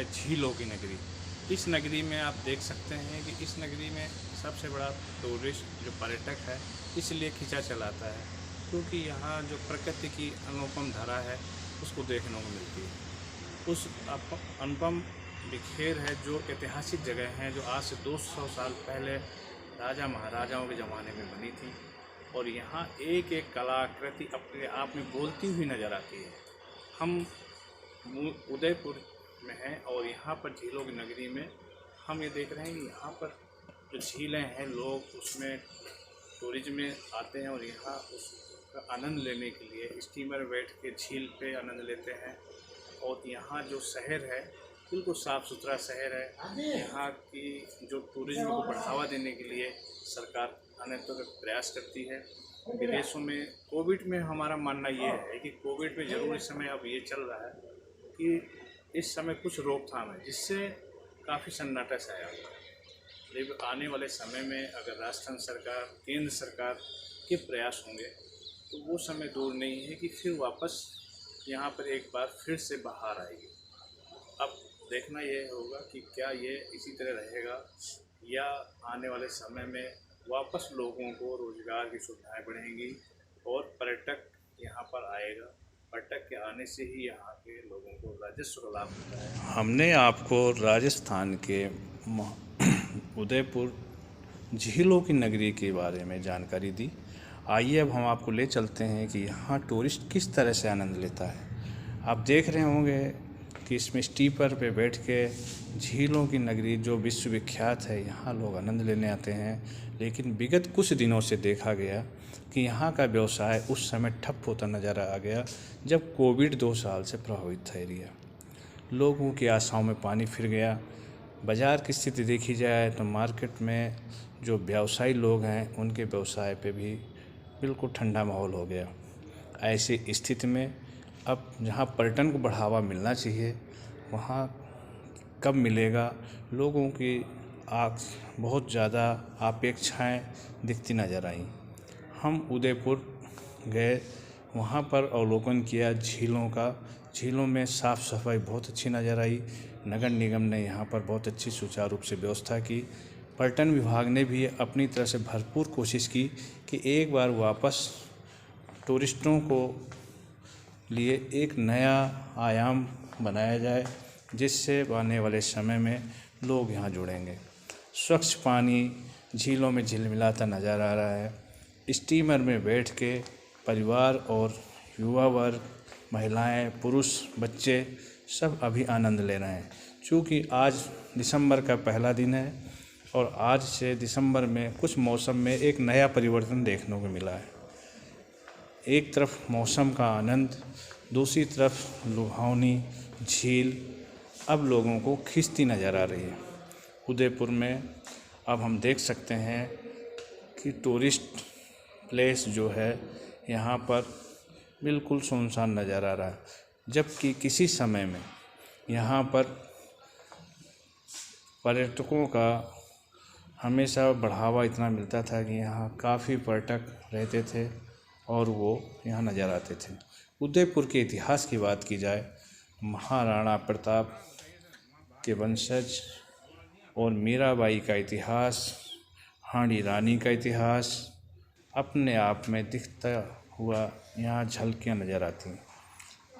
है झीलों की नगरी। इस नगरी में आप देख सकते हैं कि इस नगरी में सबसे बड़ा टूरिस्ट जो पर्यटक है इसलिए खींचा चलाता है क्योंकि यहाँ जो प्रकृति की अनुपम धारा है उसको देखने को मिलती है। उस अनुपम बिखेर है जो ऐतिहासिक जगह हैं जो आज से 200 साल पहले राजा महाराजाओं के ज़माने में बनी थी और यहाँ एक एक कलाकृति अपने आप में बोलती हुई नज़र आती है। हम उदयपुर में हैं और यहाँ पर झीलों की नगरी में हम ये देख रहे हैं कि यहाँ पर जो झीलें हैं लोग उसमें टूरिज्म में आते हैं और यहाँ उसका आनंद लेने के लिए स्टीमर में बैठ के झील पे आनंद लेते हैं। और यहाँ जो शहर है बिल्कुल साफ़ सुथरा शहर है। यहाँ की जो टूरिज्म को बढ़ावा देने के लिए सरकार अनेक प्रयास करती है। विदेशों में कोविड में हमारा मानना ये है कि कोविड में ज़रूर इस समय अब ये चल रहा है कि इस समय कुछ रोकथाम है जिससे काफ़ी सन्नाटा छाया हुआ है। लेकिन आने वाले समय में अगर राजस्थान सरकार केंद्र सरकार के प्रयास होंगे तो वो समय दूर नहीं है कि फिर वापस यहाँ पर एक बार फिर से बाहर आएगी। अब देखना ये होगा कि क्या ये इसी तरह रहेगा या आने वाले समय में वापस लोगों को रोज़गार की सुविधाएं बढ़ेंगी और पर्यटक यहाँ पर आएगा। पर्यटक के आने से ही यहाँ के लोगों को राजस्व का लाभ होता है। हमने आपको राजस्थान के उदयपुर झीलों की नगरी के बारे में जानकारी दी। आइए अब हम आपको ले चलते हैं कि यहाँ टूरिस्ट किस तरह से आनंद लेता है। आप देख रहे होंगे कि इसमें स्टीपर पे बैठ के झीलों की नगरी जो विश्वविख्यात है यहाँ लोग आनंद लेने आते हैं। लेकिन विगत कुछ दिनों से देखा गया कि यहाँ का व्यवसाय उस समय ठप होता नज़र आ गया जब कोविड 2 साल से प्रभावित था एरिया। लोगों की आशाओं में पानी फिर गया। बाज़ार की स्थिति देखी जाए तो मार्केट में जो व्यवसायी लोग हैं उनके व्यवसाय पे भी बिल्कुल ठंडा माहौल हो गया। ऐसी स्थिति में अब जहाँ पर्यटन को बढ़ावा मिलना चाहिए वहाँ कब मिलेगा, लोगों की बहुत ज़्यादा अपेक्षाएं दिखती नज़र आईं। हम उदयपुर गए, वहाँ पर अवलोकन किया झीलों का। झीलों में साफ़ सफाई बहुत अच्छी नज़र आई। नगर निगम ने यहाँ पर बहुत अच्छी सुचारू रूप से व्यवस्था की। पर्यटन विभाग ने भी अपनी तरफ से भरपूर कोशिश की कि एक बार वापस टूरिस्टों को लिए एक नया आयाम बनाया जाए जिससे आने वाले समय में लोग यहाँ जुड़ेंगे। स्वच्छ पानी झीलों में झिलमिलाता नज़र आ रहा है। स्टीमर में बैठ के परिवार और युवा वर्ग, महिलाएं, पुरुष, बच्चे सब अभी आनंद ले रहे हैं। चूँकि आज दिसंबर का पहला दिन है और आज से दिसंबर में कुछ मौसम में एक नया परिवर्तन देखने को मिला है। एक तरफ मौसम का आनंद, दूसरी तरफ लुभावनी झील अब लोगों को खींचती नज़र आ रही है। उदयपुर में अब हम देख सकते हैं कि टूरिस्ट प्लेस जो है यहाँ पर बिल्कुल सुनसान नज़र आ रहा है, जबकि किसी समय में यहाँ पर पर्यटकों का हमेशा बढ़ावा इतना मिलता था कि यहाँ काफ़ी पर्यटक रहते थे और वो यहाँ नज़र आते थे। उदयपुर के इतिहास की बात की जाए, महाराणा प्रताप के वंशज और मीराबाई का इतिहास, हांडी रानी का इतिहास अपने आप में दिखता हुआ यहाँ झलकियाँ नज़र आती हैं।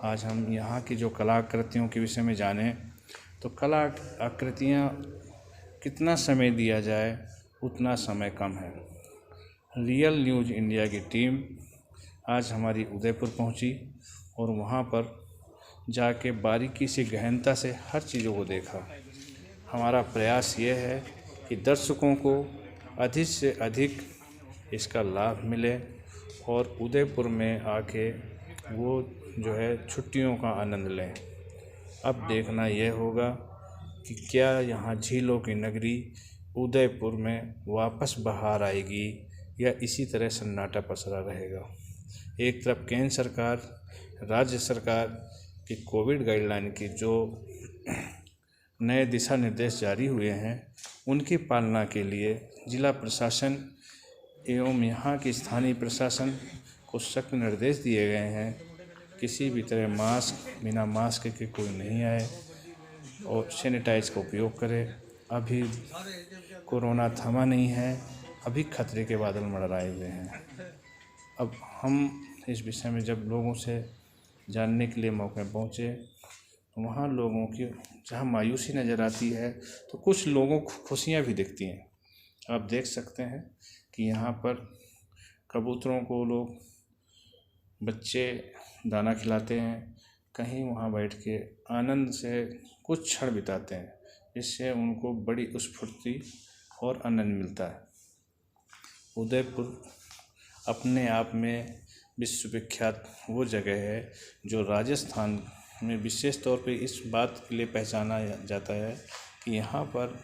आज हम यहाँ की जो कलाकृतियों के विषय में जानें तो कलाकृतियाँ कितना समय दिया जाए उतना समय कम है। रियल न्यूज़ इंडिया की टीम आज हमारी उदयपुर पहुंची और वहां पर जाके बारीकी से गहनता से हर चीज़ों को देखा। हमारा प्रयास ये है कि दर्शकों को अधिक से अधिक इसका लाभ मिले और उदयपुर में आके वो जो है छुट्टियों का आनंद लें। अब देखना यह होगा कि क्या यहाँ झीलों की नगरी उदयपुर में वापस बाहर आएगी या इसी तरह सन्नाटा पसरा रहेगा। एक तरफ केंद्र सरकार, राज्य सरकार की कोविड गाइडलाइन की जो नए दिशा निर्देश जारी हुए हैं उनकी पालना के लिए जिला प्रशासन एवं यहाँ की स्थानीय प्रशासन को सख्त निर्देश दिए गए हैं। किसी भी तरह बिना मास्क के कोई नहीं आए। और सैनिटाइज का उपयोग करें। अभी कोरोना थमा नहीं है, अभी खतरे के बादल मंडराए हुए हैं। अब हम इस विषय में जब लोगों से जानने के लिए मौके पहुँचे तो वहाँ लोगों की जहाँ मायूसी नज़र आती है तो कुछ लोगों को खुशियाँ भी दिखती हैं। आप देख सकते हैं कि यहाँ पर कबूतरों को लोग बच्चे दाना खिलाते हैं, कहीं वहाँ बैठ के आनंद से कुछ क्षण बिताते हैं, जिससे उनको बड़ी स्फूर्ति और आनंद मिलता है। उदयपुर अपने आप में विश्वविख्यात वो जगह है जो राजस्थान में विशेष तौर पे इस बात के लिए पहचाना जाता है कि यहाँ पर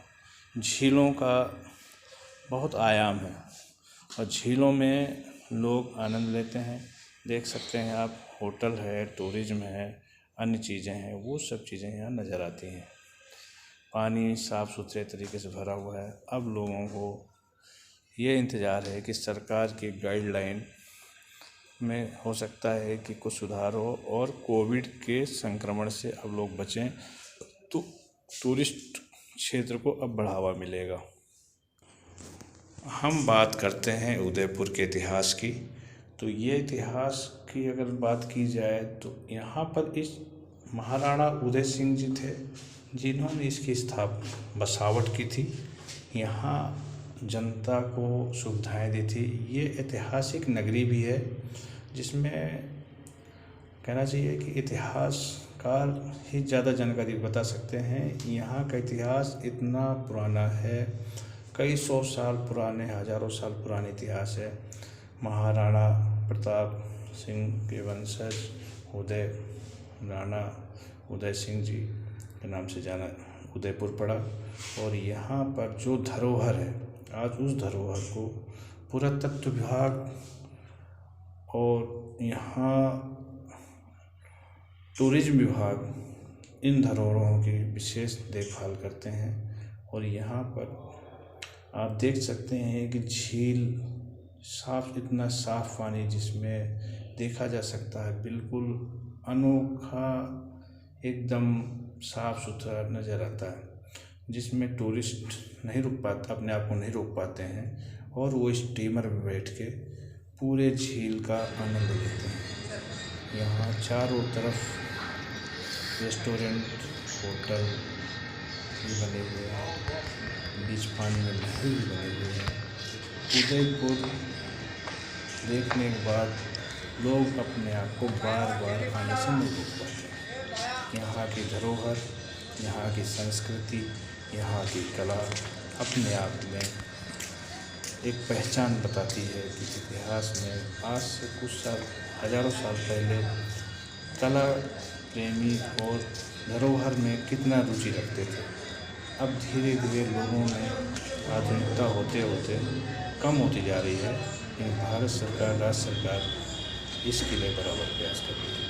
झीलों का बहुत आयाम है और झीलों में लोग आनंद लेते हैं। देख सकते हैं आप, होटल है, टूरिज्म है, अन्य चीज़ें हैं, वो सब चीज़ें यहाँ नज़र आती हैं। पानी साफ़ सुथरे तरीके से भरा हुआ है। अब लोगों को ये इंतज़ार है कि सरकार की गाइडलाइन में हो सकता है कि कुछ सुधार हो और कोविड के संक्रमण से अब लोग बचें, तो टूरिस्ट क्षेत्र को अब बढ़ावा मिलेगा। हम बात करते हैं उदयपुर के इतिहास की, तो ये इतिहास की अगर बात की जाए तो यहाँ पर इस महाराणा उदय सिंह जी थे जिन्होंने इसकी बसावट की थी, यहाँ जनता को सुविधाएं दी थी। ये ऐतिहासिक नगरी भी है जिसमें कहना चाहिए कि इतिहासकार ही ज़्यादा जानकारी बता सकते हैं। यहाँ का इतिहास इतना पुराना है, कई सौ साल पुराने, हजारों साल पुराने इतिहास है। महाराणा प्रताप सिंह के वंशज राणा उदय सिंह जी के नाम से जाना उदयपुर पड़ा और यहाँ पर जो धरोहर है, आज उस धरोहर को पुरातत्व विभाग और यहाँ टूरिज्म विभाग इन धरोहरों की विशेष देखभाल करते हैं। और यहाँ पर आप देख सकते हैं कि झील इतना साफ पानी जिसमें देखा जा सकता है, बिल्कुल अनोखा, एकदम साफ सुथरा नज़र आता है, जिसमें टूरिस्ट नहीं रुक पाते, अपने आप को नहीं रोक पाते हैं और वो स्टीमर में बैठ के पूरे झील का आनंद लेते हैं। यहाँ चारों तरफ रेस्टोरेंट, होटल भी बने हुए हैं, बीच पानी में महल भी बने हुए हैं। उदयपुर देखने के बाद लोग अपने आप को बार बार आने से नहीं रोक पाते। यहाँ की धरोहर, यहाँ की संस्कृति, यहाँ की कला अपने आप में एक पहचान बताती है कि इतिहास में आज से कुछ साल, हजारों साल पहले कला प्रेमी और धरोहर में कितना रुचि रखते थे। अब धीरे धीरे लोगों में आधुनिकता होते होते कम होती जा रही है, लेकिन भारत सरकार, राज्य सरकार इसके लिए बराबर प्रयास कर रही है।